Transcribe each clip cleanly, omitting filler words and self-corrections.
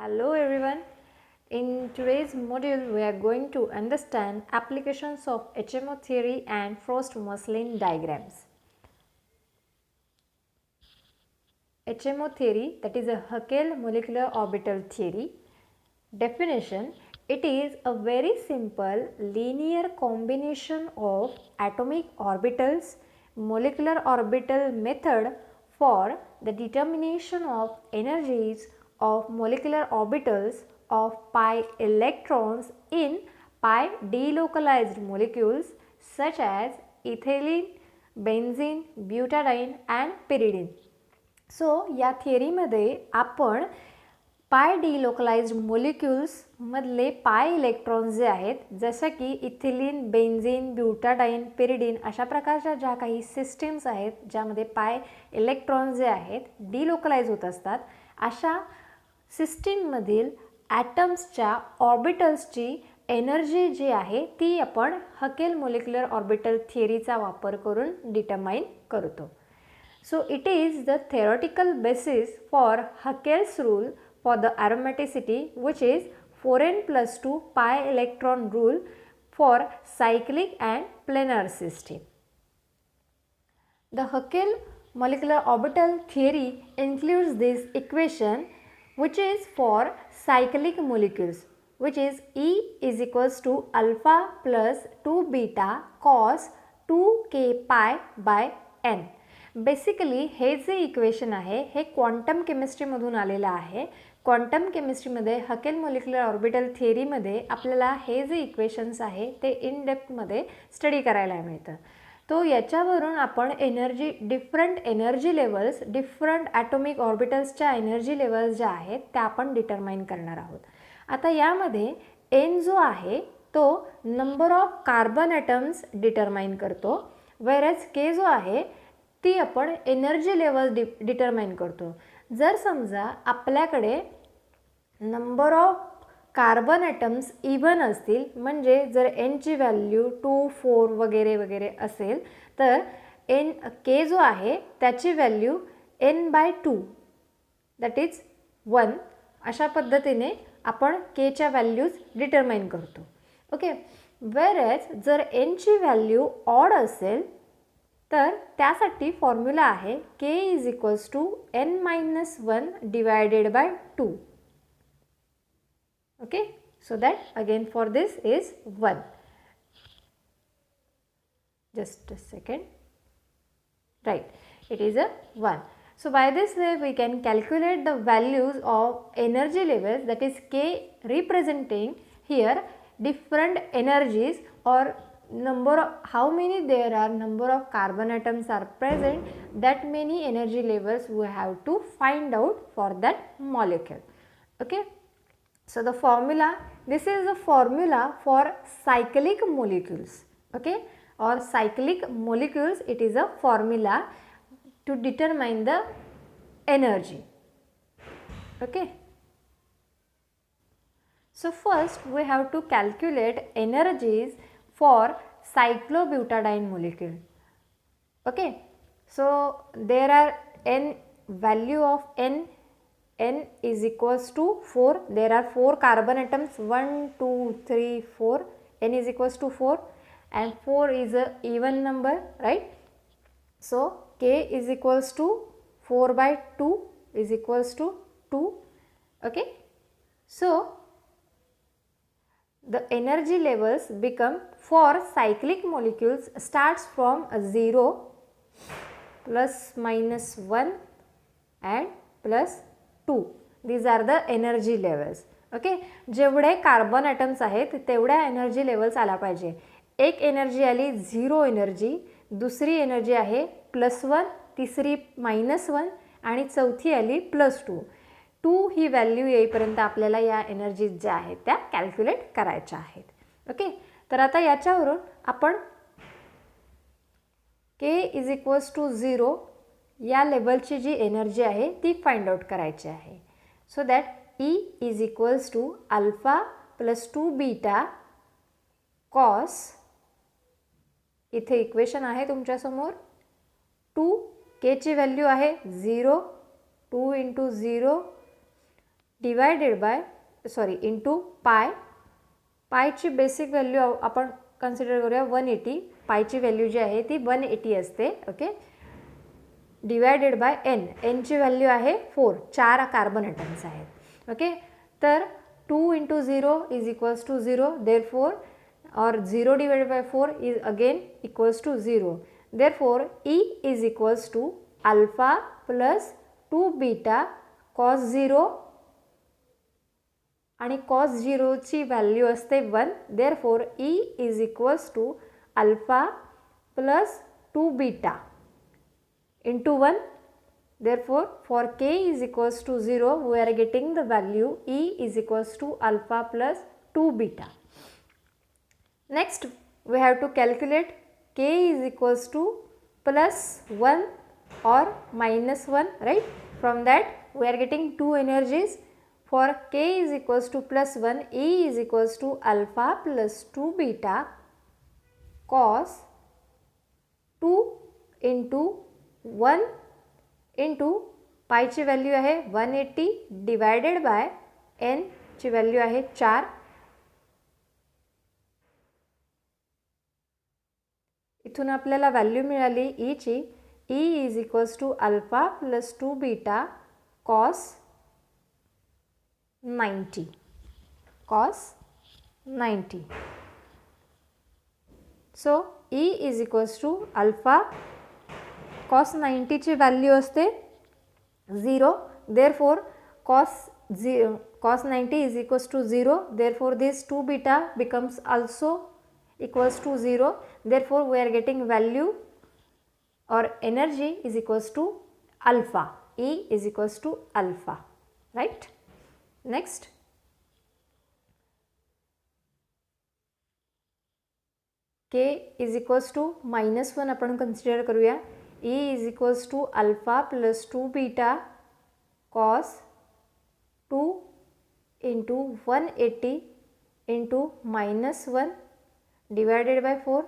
Hello everyone. In today's module, we are going to understand applications of HMO theory and Frost-Mosley diagrams. HMO theory, that is a Huckel molecular orbital theory. Definition: it is a very simple linear combination of atomic orbitals, molecular orbital method for the determination of energies of molecular orbitals of pi electrons in pi delocalized molecules such as ethylene, benzene, butadiene and pyridine. So या थिअरीमध्ये आपण पाय delocalised मोलिक्युल्समधले पाय electrons जे आहेत जसं की ethylene, benzene, ब्युटाडाईन, pyridine अशा प्रकारच्या ज्या काही सिस्टीम्स आहेत ज्यामध्ये पाय इलेक्ट्रॉन्स जे आहेत डिलोकलाइज होत असतात अशा सिस्टीममधील ॲटम्सच्या ऑर्बिटल्सची एनर्जी जी आहे ती आपण हकेल मोलिक्युलर ऑर्बिटल थिअरीचा वापर करून डिटरमाइन करतो. So it is the theoretical basis for Huckel's rule for the aromaticity, which is 4n plus 2 pi electron rule for cyclic and planar system. The Huckel molecular orbital theory includes this equation which is for cyclic molecules, which is E is equals to alpha plus 2 beta cos 2 k pi by n. Basically हे जे equation आहे हे quantum केमिस्ट्रीमधून आलेलं आहे. Quantum केमिस्ट्रीमध्ये Hückel molecular orbital थिअरीमध्ये आपल्याला हे जे equations आहे ते इन डेप्थमध्ये स्टडी करायला मिळतं. तो याच्यावरून आपण different energy levels, different atomic ऑर्बिटल्सच्या एनर्जी लेवल्स ज्या आहेत त्या आपण डिटरमाइन करणार आहोत. आता यामध्ये एन जो आहे तो number of carbon atoms determine करतो, वेरएज के जो आहे ती आपण एनर्जी लेवल डिटरमाइन करतो. जर समजा आपल्याकडे number of carbon atoms even असतील म्हणजे जर एनची व्हॅल्यू 2, 4 वगैरे वगैरे असेल तर एन के जो आहे त्याची व्हॅल्यू n/2 दॅट इज 1 अशा पद्धतीने आपण केच्या व्हॅल्यूज डिटरमाइन करतो. ओके, वेरएज जर एनची व्हॅल्यू ऑड असेल तर त्यासाठी फॉर्म्युला आहे K is equals to n-1 divided by 2. Okay, so that again for this is 1. Just a second. Right, it is a 1. So by this way we can calculate the values of energy levels, that is K representing here different energies or number of how many there are number of carbon atoms are present, that many energy levels we have to find out for that molecule. Okay, so the formula, this is the formula for cyclic molecules. Okay, or cyclic molecules, it is a formula to determine the energy. Okay, so first we have to calculate energies for cyclobutadiene molecule. Okay, so there are n value of n is equals to 4. There are 4 carbon atoms, 1 2 3 4, n is equals to 4 and 4 is a even number, right? So K is equals to 4/2 is equals to 2. Okay, so the energy levels become for cyclic molecules starts from 0, plus minus 1 and plus 2. These are the energy levels. Okay, जेवढे carbon atoms आहेत तेवढ्या energy levels आला पाहिजे. एक energy आली 0 energy, दुसरी energy आहे +1, तिसरी -1 आणि चौथी आली +2. 2 ही व्हॅल्यू येईपर्यंत आपल्याला या एनर्जीज ज्या आहेत त्या कॅल्क्युलेट करायच्या आहेत. ओके, तर आता याच्यावरून आपण के इज इक्वल्स टू 0 या लेवलची जी एनर्जी आहे ती फाइंड आउट करायची आहे. So that E is equals to alpha plus 2 beta cos, इथे इक्वेशन आहे तुमच्यासमोर, 2 केची व्हॅल्यू आहे 0, 2 × 0 डिवायडेड बाय इंटू पायची बेसिक व्हॅल्यू आपण कन्सिडर करूया 180. पायची व्हॅल्यू जी आहे ती 180 असते. ओके, डिवायडेड बाय एनची व्हॅल्यू आहे 4 कार्बन ॲटम्स आहेत. ओके, तर 2 into 0 is equals to 0. Therefore और 0 divided by 4 is again equals to 0. Therefore, E is equals to alpha plus 2 beta cos 0 आणि cos 0 ची व्हॅल्यू असते 1. Therefore, E is equals to alpha plus 2 beta into 1. Therefore, for K is equals to 0, we are getting the value E is equals to alpha plus 2 beta. Next, we have to calculate K is equals to plus 1 or minus 1, right? From that, we are getting two energies. For K is equals to plus 1, E is equals to alpha plus 2 beta cos 2 into 1 into pi ची value आहे 180 divided by n ची value आहे 4. इथून आपल्याला value मिळाली E ची. E is equals to alpha plus 2 beta cos 90. So E is equals to alpha cos 90 ची value असते 0. Therefore cos 90 is equals to 0. Therefore, this 2 beta becomes also equals to 0. Therefore, we are getting value or energy is equals to alpha. E is equals to alpha, right? Next, K is equals to minus 1 आपण consider करूया. E is equals to alpha plus 2 beta cos 2 into 180 into minus 1 divided bye 4.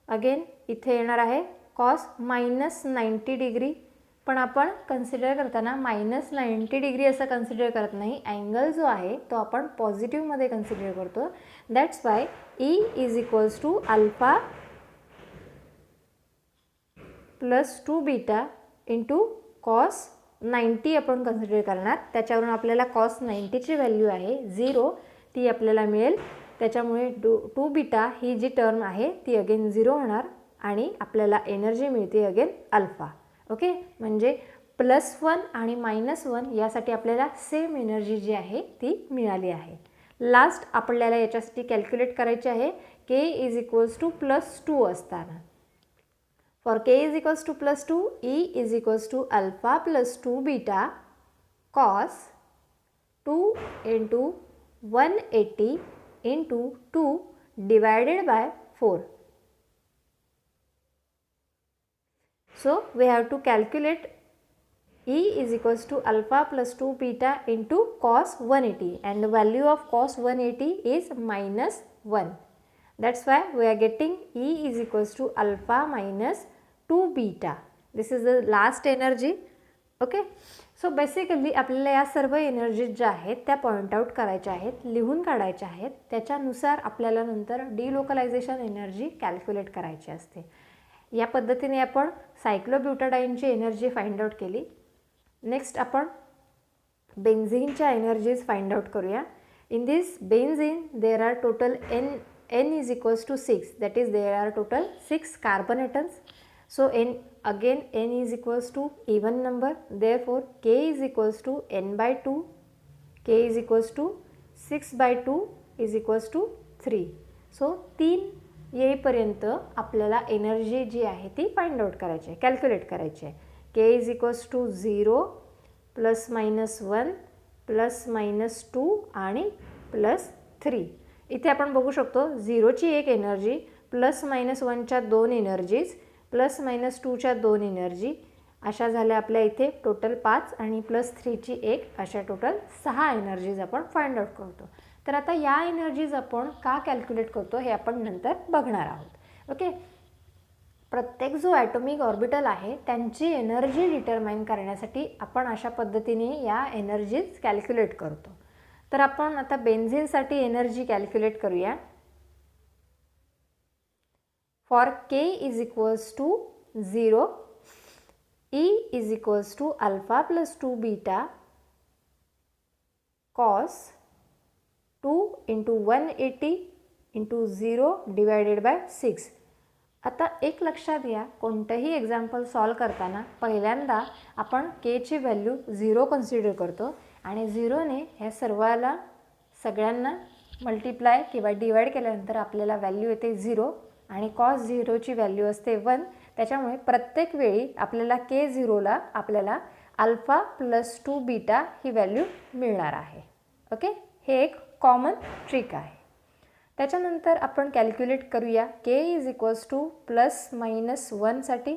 Again इथे येणार आहे cos minus 90 degree. पण आपण consider करताना minus 90 degree असं consider करत नाही. अँगल जो आहे तो आपण पॉझिटिव्हमध्ये कन्सिडर करतो. That's why E is equals to alpha plus 2 beta into cos 90 आपण कन्सिडर करणार. त्याच्यावरून आपल्याला कॉस 90ची व्हॅल्यू आहे 0, ती आपल्याला मिळेल. त्याच्यामुळे 2 बीटा ही जी टर्म आहे ती अगेन 0 होणार आणि आपल्याला एनर्जी मिळते अगेन अल्फा. ओके, म्हणजे प्लस 1 आणि मायनस 1 यासाठी आपल्याला सेम एनर्जी जी आहे ती मिळाली आहे. लास्ट आपल्याला याच्यासाठी कॅल्क्युलेट करायचे आहे K is equals to plus 2 असताना. For K is equals to plus 2, E is equals to alpha plus 2 beta cos 2 into 180 into 2 divided by 4. So, we have to calculate E is equals to alpha plus 2 beta into cos 180 and the value of cos 180 is minus 1. That's why we are getting E is equals to alpha minus 2 beta. This is the last energy. Okay, so basically आपल्याला या सर्व energies ज्या आहेत त्या point out करायच्या आहेत, लिहून काढायच्या आहेत. त्याच्यानुसार आपल्याला नंतर डिलोकलायझेशन एनर्जी कॅल्क्युलेट करायची असते. या पद्धतीने आपण सायक्लोब्युटाडाईनची एनर्जी फाइंड आउट केली. नेक्स्ट आपण बेन्झीनच्या एनर्जीज फाइंड आउट करूया. In this benzene there are total n is equals to 6. That is, there are total 6 carbon atoms. So, n is equals to even number. Therefore, K is equals to n by 2. K is equals to 6 by 2 is equals to 3. So, 3 येईपर्यंत आपल्याला energy जी आहे ती find out करायची आहे, calculate करायची आहे. K is equals to 0 plus minus 1 plus minus 2 आणि plus 3. इथे आपण बघू शकतो 0ची एक एनर्जी, प्लस मायनस 1च्या 2 एनर्जीज, प्लस मायनस 2च्या 2 एनर्जी, अशा झाल्या आपल्या इथे टोटल 5 आणि प्लस 3ची एक, अशा टोटल 6 एनर्जीज आपण फाइंड आउट करतो. तर आता या एनर्जीज आपण का कॅल्क्युलेट करतो हे आपण नंतर बघणार आहोत. ओके, प्रत्येक जो ॲटॉमिक ऑर्बिटल आहे त्यांची एनर्जी डिटरमाइन करण्यासाठी आपण अशा पद्धतीने या एनर्जीज कॅल्क्युलेट करतो. तर आपण आता बेन्झीनसाठी एनर्जी कॅल्क्युलेट करूया. For K is equals to 0, E is equals to alpha plus 2 beta cos 2 into 180 into 0 divided by 6. आता एक लक्षात घ्या, कोणतंही एक्झाम्पल सॉल्व करताना पहिल्यांदा आपण Kची व्हॅल्यू 0 कन्सिडर करतो आणि 0ने ह्या सगळ्यांना मल्टिप्लाय किंवा डिवाइड केल्यानंतर आपल्याला व्हॅल्यू येते 0 आणि cos 0ची व्हॅल्यू असते 1. त्याच्यामुळे प्रत्येक वेळी आपल्याला K0ला आपल्याला अल्फा प्लस 2 बीटा ही व्हॅल्यू मिळणार आहे. ओके, हे एक कॉमन ट्रिक आहे. त्याच्यानंतर आपण कॅल्क्युलेट करूया K is equals to plus minus 1साठी.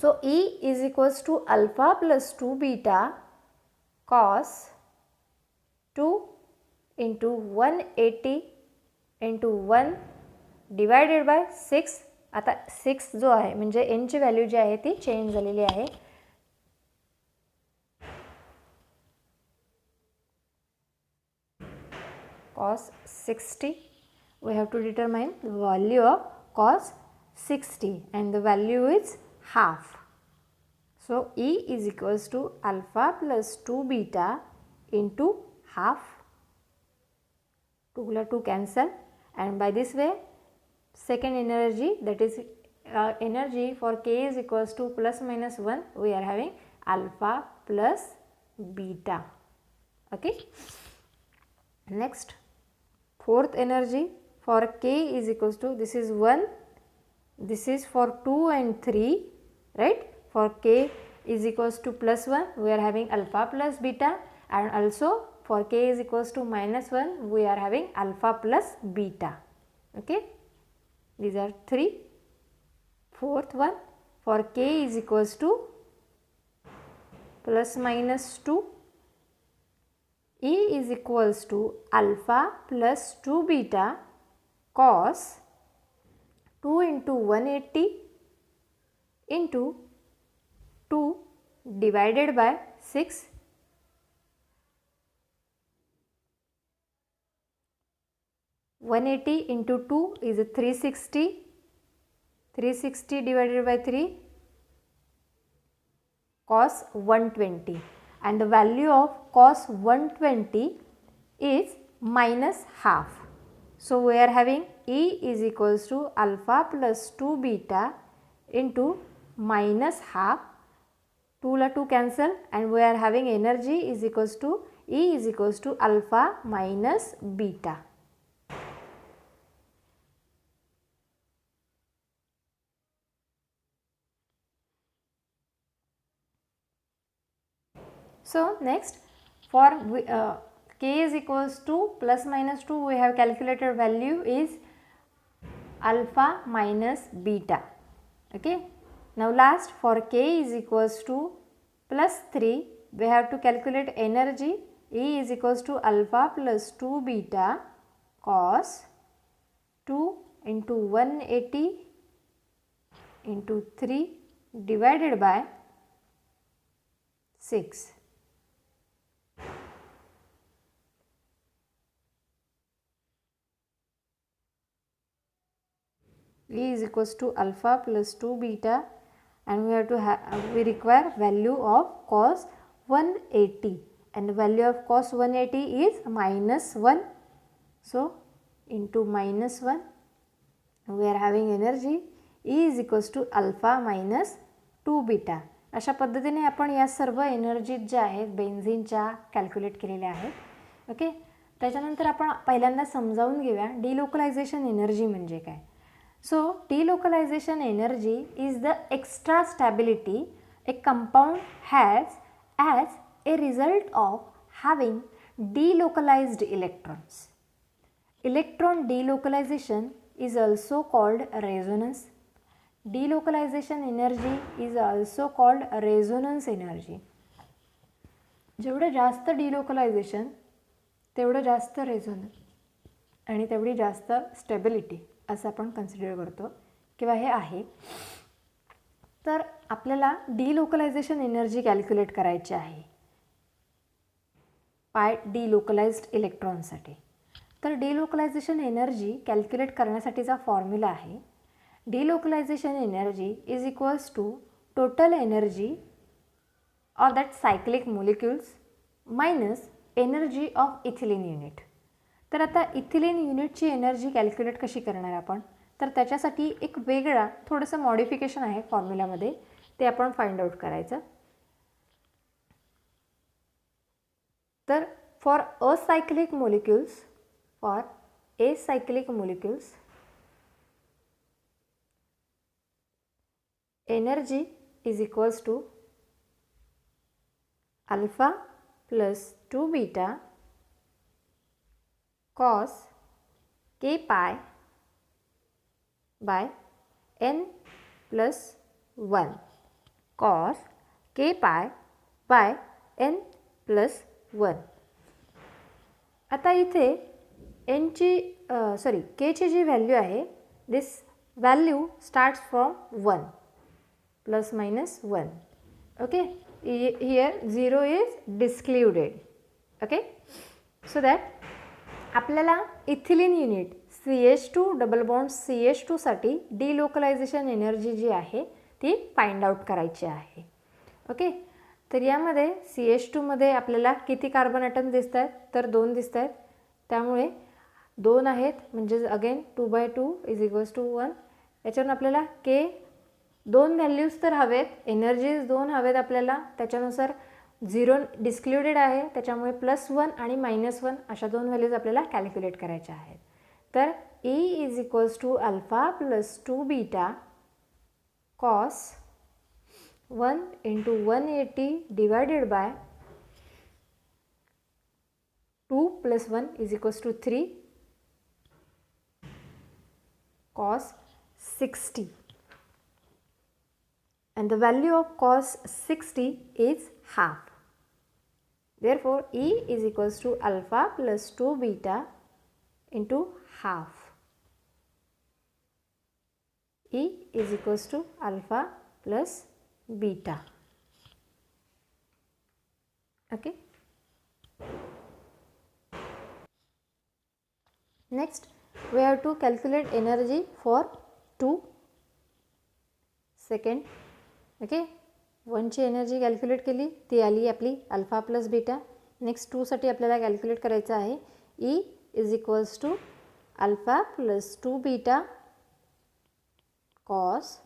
So E is equals to alpha plus 2 beta cos 2 into 180 into 1 divided by 6. आता 6 जो आहे म्हणजे एनची व्हॅल्यू जी आहे ती चेंज झालेली आहे. cos 60, we have to determine the value of cos 60 and the value is half. So E is equals to alpha plus 2 beta into half. 2 ला 2 cancel and by this way second energy, that is energy for K is equals to plus minus 1, we are having alpha plus beta. Okay, next fourth energy for K is equals to, this is 1, this is for 2 and 3, right? For K is equals to plus 1, we are having alpha plus beta, and also for K is equals to minus 1, we are having alpha plus beta. Okay, these are 3. Fourth one for K is equals to plus minus 2, E is equals to alpha plus 2 beta cos 2 into 180 into 2 divided by 6. One 180 into 2 is a 360. 360 divided by 3 cos 120. And the value of cos 120 is minus half. So we are having E is equals to alpha plus 2 beta into minus half. 2 la 2 cancel and we are having energy is equals to E is equals to alpha minus beta. So next for K is equals to plus minus 2, we have calculated value is alpha minus beta. Okay, now last for K is equals to plus 3, we have to calculate energy. E is equals to alpha plus 2 beta cos 2 into 180 into 3 divided by 6. E is equals to alpha plus 2 beta and we have to we require value of cos 180 and the value of cos 180 is minus 1. So into minus 1 we are having energy E is equals to alpha minus 2 beta. अशा पद्धतीने आपण या सर्व energy ज्या आहेत बेन्झीनच्या calculate केलेल्या आहेत. Okay, त्याच्यानंतर आपण पहिल्यांदा समजावून घेऊया डिलोकलायझेशन एनर्जी म्हणजे काय. So delocalization energy is the extra stability a compound has as a result of having delocalized electrons. Electron delocalization is also called resonance. Delocalization energy is also called resonance energy. जेवढं जास्त delocalization तेवढं जास्त resonance आणि तेवढी जास्त stability असं आपण consider करतो. किंवा हे आहे. तर आपल्याला डिलोकलायझेशन एनर्जी कॅल्क्युलेट करायची आहे पाय डिलोकलाइज्ड इलेक्ट्रॉनसाठी. तर डिलोकलायझेशन एनर्जी कॅल्क्युलेट करण्यासाठीचा फॉर्म्युला आहे delocalization energy is equals to total energy of that cyclic molecules minus energy of ethylene unit. तर आता इथिलीन युनिटची एनर्जी कॅल्क्युलेट कशी करणार आपण, तर त्याच्यासाठी एक वेगळा थोडंसं मॉडिफिकेशन आहे फॉर्म्युलामध्ये, ते आपण फाइंड आउट करायचं. तर for acyclic molecules energy is equals to alpha plus 2 beta cos k pi by n plus 1 cos k pi by n plus 1. आता इथे k ची जी व्हॅल्यू आहे, this value starts from 1 plus minus 1. Okay, here 0 is discluded. Okay, so that आपल्याला ethylene unit CH2 double bond CH2 साठी डिलोकलायझेशन energy जी आहे ती find out करायची आहे. ओके, तर यामध्ये CH2 मध्ये आपल्याला किती कार्बन ॲटम दिसत आहेत, तर 2 दिसत आहेत. त्यामुळे 2 आहेत म्हणजे अगेन 2/2 इज इक्वल्स टू 1. याच्यावरून आपल्याला K 2 व्हॅल्यूज तर हवेत, एनर्जीज 2 हवेत आपल्याला. त्याच्यानुसार 0 डिस्क्लुडेड आहे, त्याच्यामुळे +1 आणि -1 अशा 2 व्हॅल्यूज आपल्याला कॅल्क्युलेट करायच्या आहेत. तर E is equals to alpha plus 2 beta cos 1 into 180 divided by 2 plus 1 is equals to 3 cos 60. And the value of cos 60 is half. Therefore, E is equals to alpha plus 2 beta into half. E is equals to alpha plus beta. Okay. Next, we have to calculate energy for 2 second. Okay, 1 ची energy calculate केली, ती आली आपली alpha plus beta. Next 2 साठी आपल्याला calculate करायचं आहे E is equals to alpha plus 2 beta cos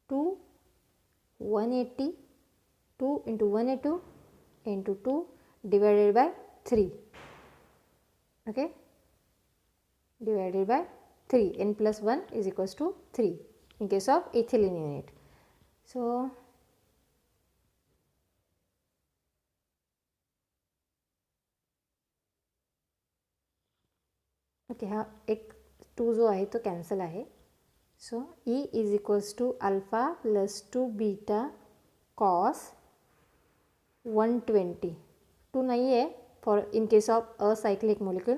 2 180 2 into 180 into 2 divided by 3. Okay, divided by 3. n plus 1 is equals to 3 in case of ethylene unit. So okay, हा एक 2 जो आहे तो cancel आहे. So E is equals to alpha plus 2 beta cos 120. 2 नाही आहे for in case of acyclic molecule.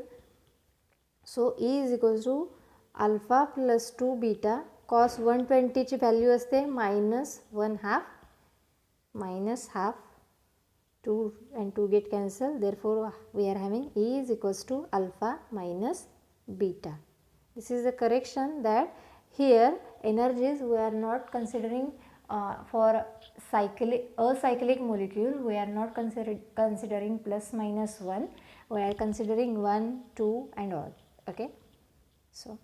So E is equals to alpha plus 2 beta cos 120 ची value असते -1/2 2 and 2 get cancelled. Therefore, we are having E is equals to alpha minus beta. This is the correction that here energies we are not considering for acyclic molecule. We are not considering plus minus 1. We are considering 1, 2 and all. Okay. So,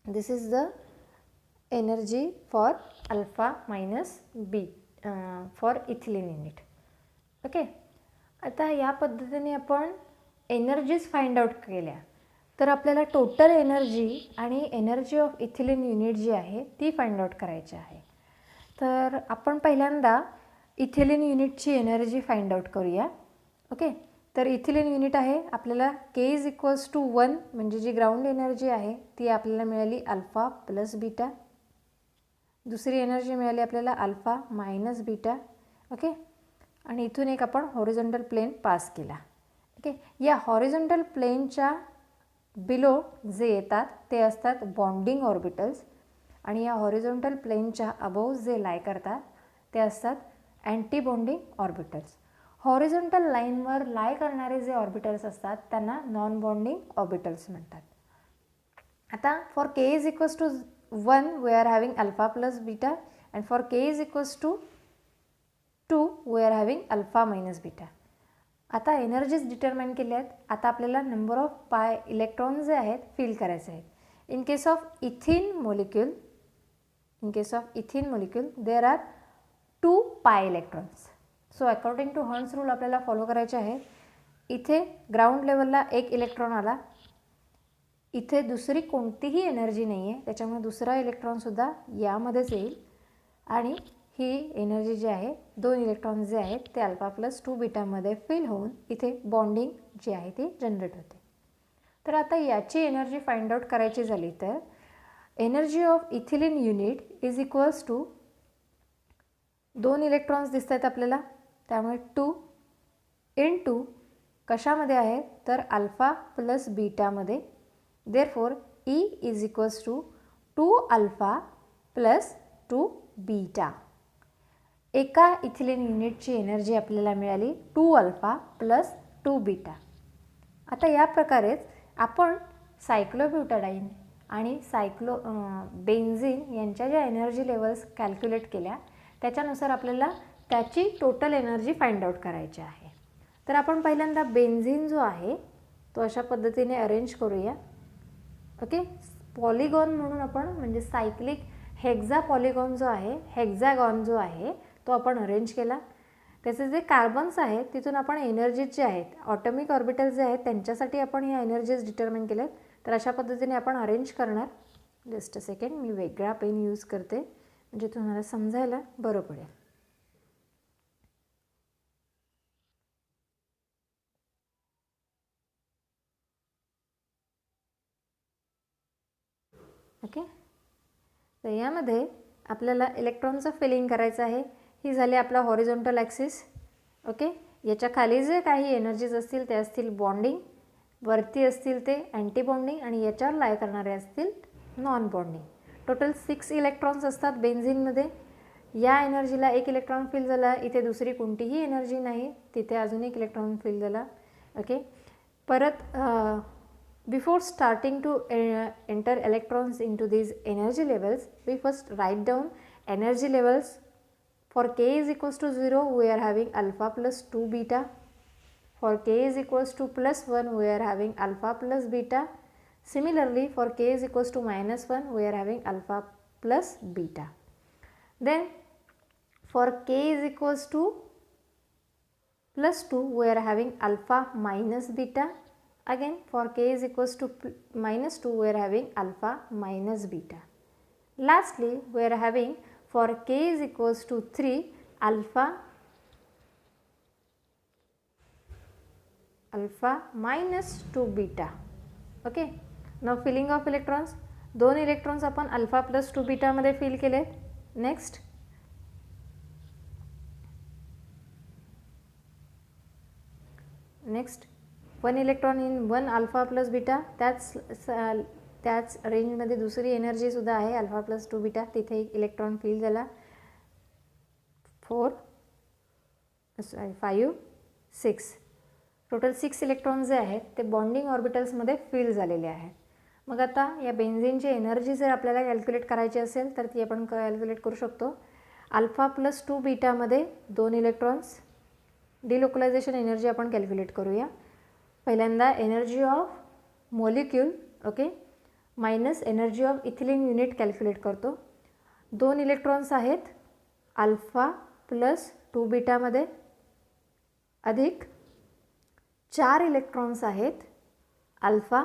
this is the energy for alpha minus B for ethylene unit. Okay, आता या पद्धतीने आपण energies find out केल्या. तर आपल्याला total energy आणि energy of ethylene unit जी आहे ती फाइंड आउट करायची आहे. तर आपण पहिल्यांदा इथिलीन युनिटची एनर्जी फाइंड आउट करूया. ओके, तर इथिलीन युनिट आहे आपल्याला K इज इक्वल्स टू 1 म्हणजे जी ग्राउंड एनर्जी आहे ती आपल्याला मिळाली अल्फा प्लस बीटा. दुसरी एनर्जी मिळाली आपल्याला अल्फा मायनस बीटा. ओके, आणि इथून एक आपण हॉरिझॉन्टल प्लेन पास केला. ओके, या हॉरिझॉन्टल प्लेनच्या बिलो जे येतात ते असतात बॉन्डिंग ऑर्बिटल्स आणि या हॉरिझॉन्टल प्लेनच्या अबोव जे लाय करतात ते असतात अँटी बॉन्डिंग ऑर्बिटल्स. हॉरिझॉन्टल लाईनवर लाय करणारे जे ऑर्बिटल्स असतात त्यांना नॉन बॉन्डिंग ऑर्बिटल्स म्हणतात. आता for k is equals to 1 we are having alpha plus beta and for k is equals to 2 we are having alpha minus beta. आता energies determine केल्या आहेत. आता आपल्याला नंबर ऑफ पाय इलेक्ट्रॉन्स जे आहेत फिल करायचे आहेत. In case of ethene molecule there are 2 pi electrons. So according to हर्न्स रूल आपल्याला फॉलो करायचे आहे. इथे ग्राउंड लेवलला एक इलेक्ट्रॉन आला, इथे दुसरी कोणतीही एनर्जी नाही आहे, त्याच्यामुळे दुसरा इलेक्ट्रॉनसुद्धा यामध्येच येईल आणि ही एनर्जी जी आहे 2 इलेक्ट्रॉन्स जे आहेत ते अल्फा प्लस 2 बीटामध्ये फिल होऊन इथे बॉन्डिंग जी आहे ती जनरेट होते. तर आता याची एनर्जी फाइंड आउट करायची झाली तर energy of ethylene unit is equals to 2 electrons दिसत आहेत आपल्याला, त्यामुळे 2 इंटू कशामध्ये आहे तर अल्फा प्लस बीटामध्ये. Therefore E is equals to 2 alpha plus 2 beta. एका इथिलीन युनिटची एनर्जी आपल्याला मिळाली 2 अल्फा प्लस 2 बीटा. आता या प्रकारेच आपण सायक्लोब्युटाडाईन आणि बेन्झीन यांच्या ज्या एनर्जी लेवल्स कॅल्क्युलेट केल्या त्याच्यानुसार आपल्याला त्याची टोटल एनर्जी फाइंड आउट करायची आहे. तर आपण पहिल्यांदा बेन्झीन जो आहे तो अशा पद्धतीने अरेंज करूया. ओके, पॉलिगॉन म्हणून आपण म्हणजे सायक्लिक हेक्झा पॉलिगॉन जो आहे, हेक्झागॉन जो आहे तो आपण अरेंज केला. त्याचे जे कार्बन्स आहेत तिथून आपण एनर्जीज जे आहेत ऑटोमिक ऑर्बिटल्स जे आहेत त्यांच्यासाठी आपण ह्या एनर्जीज डिटरमाइन केल्यात. तर अशा पद्धतीने आपण अरेंज करणार. जस्ट अ सेकंड, मी वेगळा पेन यूज करते म्हणजे तुम्हाला समजायला बरं पडेल. ओके, तर यामध्ये आपल्याला इलेक्ट्रॉनचं फिलिंग करायचं आहे. ही झाली आपला हॉरिझॉन्टल ॲक्सिस. ओके, याच्या खाली जे काही एनर्जीज असतील ते असतील बॉन्डिंग, वरती असतील ते अँटी बॉन्डिंग आणि याच्यावर लाय करणारे असतील नॉन बॉन्डिंग. टोटल 6 इलेक्ट्रॉन्स असतात बेन्झीनमध्ये. या एनर्जीला एक इलेक्ट्रॉन फिल झाला, इथे दुसरी कोणतीही एनर्जी नाही, तिथे अजून एक इलेक्ट्रॉन फिल झाला. ओके, परत before starting to enter electrons into these energy levels, we first write down energy levels. For k is equals to 0 we are having alpha plus 2 beta. For k is equals to plus 1 we are having alpha plus beta. Similarly for k is equals to minus 1 we are having alpha plus beta. Then for k is equals to plus 2 we are having alpha minus beta. Again for k is equals to minus 2 we are having alpha minus beta. Lastly we are having for k is equals to 3 alpha minus 2 beta. Okay, now filling of electrons. 2 electrons आपण alpha plus 2 beta मध्ये fill केले. Next 1 electron in 1 alpha plus beta. त्याच रेंजमध्ये दुसरी एनर्जीसुद्धा आहे alpha plus 2 beta. तिथे एक electron fill झाला. 5 6 टोटल 6 इलेक्ट्रॉन्स जे आहेत ते बॉन्डिंग ऑर्बिटल्समध्ये फिल झालेले आहेत. मग आता या बेन्झीनची एनर्जी जर आपल्याला कॅल्क्युलेट करायची असेल तर ती आपण कॅल्क्युलेट करू शकतो. अल्फा प्लस 2 बीटामध्ये 2 इलेक्ट्रॉन्स. डिलोकलायझेशन एनर्जी आपण कॅल्क्युलेट करूया. पहिल्यांदा energy of molecule okay minus energy of ethylene unit calculate करतो. 2 इलेक्ट्रॉन्स आहेत अल्फा प्लस 2 बीटामध्ये अधिक 4 इलेक्ट्रॉन्स आहेत अल्फा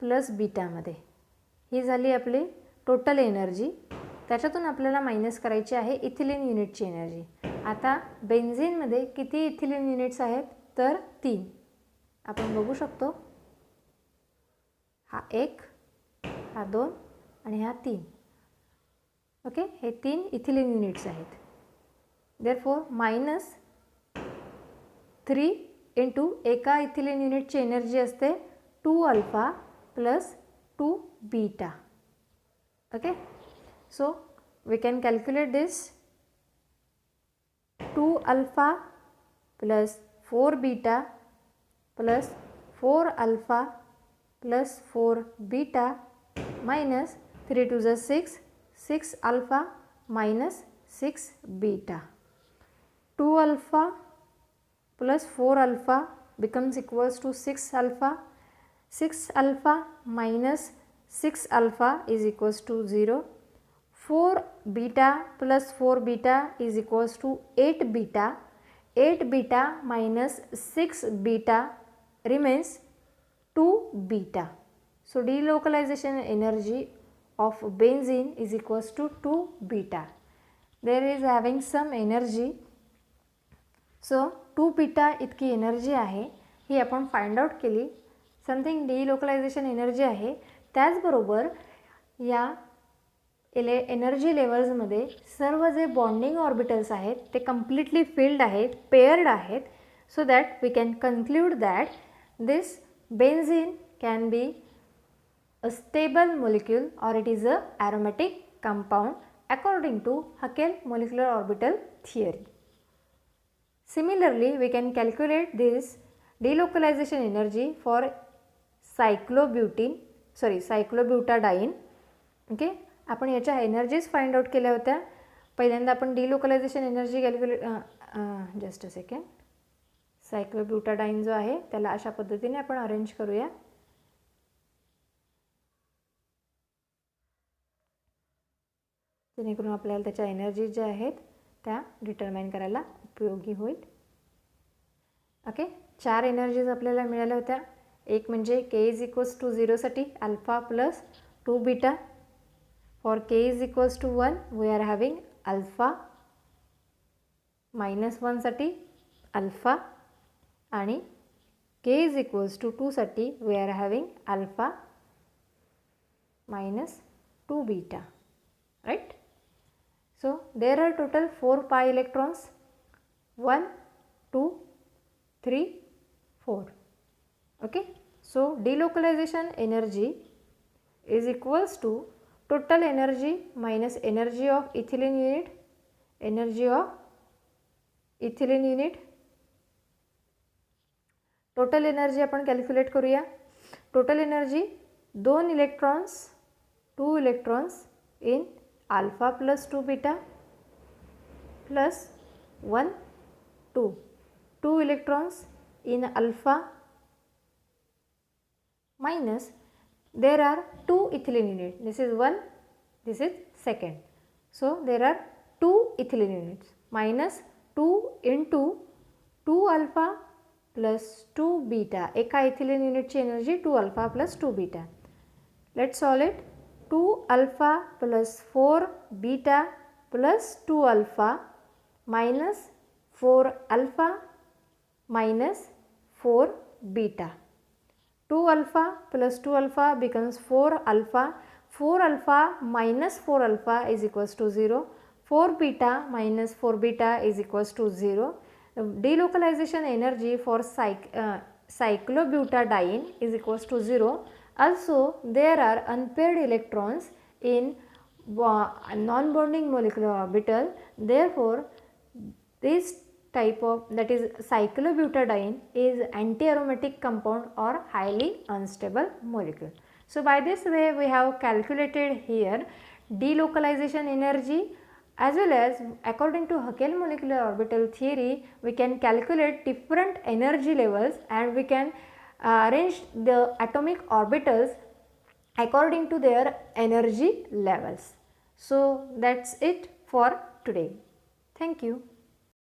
प्लस बीटामध्ये. ही झाली आपली टोटल एनर्जी. त्याच्यातून आपल्याला मायनस करायची आहे इथिलीन युनिटची एनर्जी. आता बेन्झीनमध्ये किती इथिलीन युनिट्स आहेत तर 3. आपण बघू शकतो हा 1, हा 2 आणि हा 3. ओके, हे 3 इथिलीन युनिट्स आहेत. देअरफॉर मायनस 3 इंटू एका इथिलीन युनिटची एनर्जी असते 2 alpha plus 2 beta. Okay, so we can calculate this. 2 alpha plus 4 beta plus 4 alpha plus 4 beta minus 3 to the 6, 6 alpha minus 6 beta. 2 alpha plus 4 alpha becomes equals to 6 alpha. 6 alpha minus 6 alpha is equals to 0. 4 beta plus 4 beta is equals to 8 beta. 8 beta minus 6 beta remains 2 beta. So delocalization energy of benzene is equals to 2 beta. There is having some energy. So 2 beta इतकी energy आहे ही आपण find out केली. Something डिलोकलायझेशन energy आहे. त्याचबरोबर या energy लेवल्समध्ये सर्व जे bonding orbitals आहेत ते कम्प्लिटली फिल्ड आहेत, पेअर्ड आहेत. So that we can conclude that this benzene can be a stable molecule or it is a aromatic compound according to Huckel molecular orbital theory. Similarly, we can calculate this delocalization energy for cyclobutadiene. Okay, आपण याच्या energies find out केल्या होत्या. पहिल्यांदा आपण delocalization energy calculate just a second. Cyclobutadiene जो आहे त्याला अशा पद्धतीने आपण अरेंज करूया. जेणेकरून आपल्याला त्याच्या एनर्जी ज्या आहेत त्या डिटरमाइन करायला उपयोगी होईल. ओके, 4 एनर्जीज आपल्याला मिळाल्या होत्या. एक म्हणजे के इज इक्वल्स टू 0 साठी alpha plus 2 beta. For k is equals to 1 we are having alpha -1 साठी अल्फा आणि के इज इक्वल्स टू 2 साठी we are having alpha -2 beta. Right. So there are total 4 pi electrons, 1, 2, 3, 4. Okay. So delocalization energy is equals to total energy minus energy of ethylene unit, energy of ethylene unit. Total energy आपण calculate करूया. Total energy 2 electrons in alpha plus 2 beta plus 1 2 electrons in alpha minus there are 2 ethylene units. This is 1, this is second. So there are 2 ethylene units minus 2 into 2 alpha plus 2 beta. एका ethylene unit ची energy 2 alpha plus 2 beta. Let's solve it. 2 alpha plus 4 beta plus 2 alpha minus 4 alpha minus 4 beta. 2 alpha plus 2 alpha becomes 4 alpha. 4 alpha minus 4 alpha is equals to 0. 4 beta minus 4 beta is equals to 0. Delocalization energy for cyclobutadiene is equals to 0. Also there are unpaired electrons in non-bonding molecular orbital. Therefore this type of, that is cyclobutadiene, is anti-aromatic compound or highly unstable molecule. So by this way we have calculated here delocalization energy, as well as according to Huckel molecular orbital theory we can calculate different energy levels and we can arrange the atomic orbitals according to their energy levels. So that's it for today. Thank you.